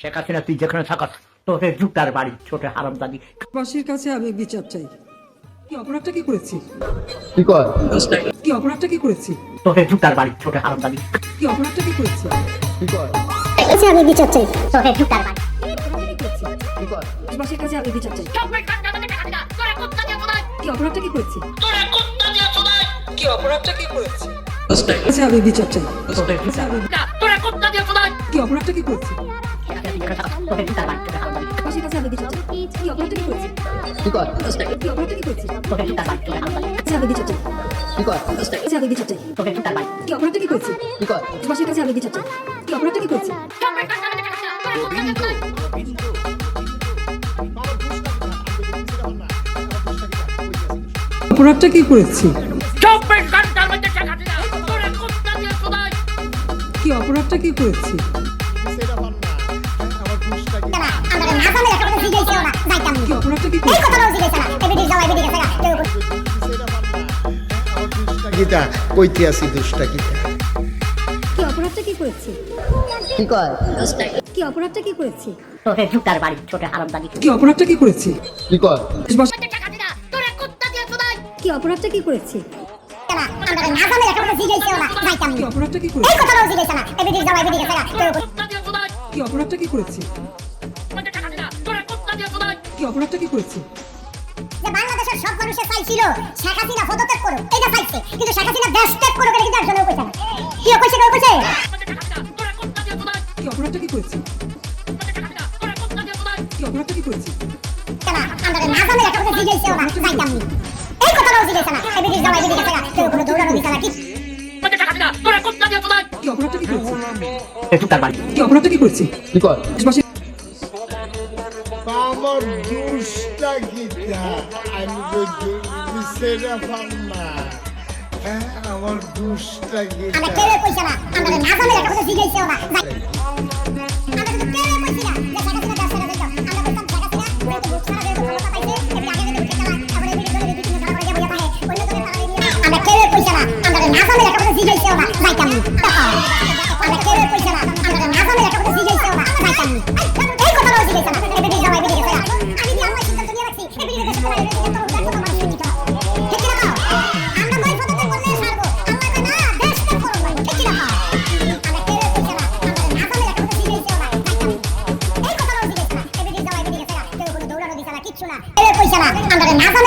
শেখ হাসিনা তুই যেখানে থাকাস তোকে জুতার বাড়ি ছোট হারামজাদি। বাসীর কাছে আমি বিচার চাই। কি অপরাধটা কি করেছি? কি কয়? কি অপরাধটা কি করেছি? তোকে জুতার বাড়ি ছোট হারামজাদি। কি অপরাধটা কি করেছি? কি কয়? কাছে আমি বিচার চাই। তোকে জুতার বাড়ি। কি কয়? বাসীর কাছে আমি বিচার চাই। কি অপরাধটা কি করেছি? কি অপরাধটা কি করেছি? কাছে আমি বিচার চাই। তোকে জুতার কি অপরাধটা কি করেছি? তোকে জুতার বাড়ি ছোট হারামজাদি। বাসীর কাছে আমি বিচার চাই। কি অপরাধটা কি করেছি? কি কয়? কি অপরাধটা কি করেছি? তোকে জুতার বাড়ি ছোট হারামজাদি। কাছে আমি বিচার চাই। কি কয়? কাছে আমি বিচার চাই। তোকে জুতার বাড়ি। কি অপরাধটা কি করেছি? কি কয়? বাসীর কাছে আমি বিচার চাই। কি অপরাধটা কি করেছি? অপরাধটা কি করেছি? কি অপরাধটা কি করেছি? কি অপরাধটা কি করেছি? গীতা কইতে আছি দুষ্টা গীতা। কি অপরাধটা কি করেছি? কি কয়? কি অপরাধটা কি করেছি? তোকে জুতার বাড়ি ছোট হারামজাদি। কি অপরাধটা কি করেছি? কি কয়? কি অপরাধটা কি করেছি? কি অপরাধটা কি করেছি? কি অপরাধটা কি করেছি? কি অপরাধটা কি করেছি? যে বাংলাদেশের সব মানুষের চাইছিল শেখ হাসিনা পদত্যাগ করুক, এটা চাইছে, কিন্তু শেখ হাসিনা দেশ ত্যাগ করুক এটা কিন্তু একজনও কইছে না। কি কইছে কেউ কইছে? কি অপরাধটা কি করেছি? কি অপরাধটা কি করেছি? কেন আমরা না জানি একটা কথা জিজ্ঞেস করো না, যাইতাম নি। এই কথাটাও জিজ্ঞেস না, এই বিদেশ যাওয়া বিদেশ গেছে, কেউ কোনো দৌড়ানো দিছে না কি? কি অপরাধটা কি করেছি? তোকে জুতার বাড়ি। কি অপরাধটা কি করেছি? কি কয়? দেশবাসী আমার দুষ্টা গীতা আমি সেটা পাম না। হ্যাঁ, আমার দুষ্টা গীতা। আমরা কেউ কইছে না, আমরা না জানি একটা কথা জিজ্ঞেস করো না। আমরা কিন্তু কেউ কইছি না যে শেখ হাসিনা দেশ ছেড়ে যাইতো। আমরা বলতাম শেখ হাসিনা যেহেতু ভোট ছাড়া যেহেতু ক্ষমতা পাইছে, এটি আগে যদি ভোট খেলা, তারপরে এই বিরোধী দলের বিভিন্ন ধারা করে বইয়া পায়, অন্য দলের তারা নিয়ে আমরা কেউ কইছে না, আমরা না জানি একটা কথা জিজ্ঞেস করো না, যাইতাম নি। আমরা কেউ কইছে না, আমরা না জানি একটা কথা জিজ্ঞেস করো না, যাইতাম নি। এই কথাটাও জিজ্ঞেস না, এই বিদেশ যাওয়া বিদেশ গেছে। আমি কি আমার সিদ্ধান্ত নিয়ে রাখছি, এই বিদেশ দেশে চলে যাবে, এত মানুষ ঠিক না। ঠিক না? আমরা বই পদত্যাগ করলে ছাড়বো। আমরা কই না, দেশ ত্যাগ করো না। ঠিক না? আমরা কেউ কইছে না, আমরা না জানি একটা কথা জিজ্ঞেস করো না, যাইতাম নি। এই কথাটাও জিজ্ঞেস না, এই বিদেশ যাওয়া বিদেশ গেছে। কেউ কোনো দৌড়ানো দিছে না, কিচ্ছু না। কেউ কইছে না, আমরা না জানি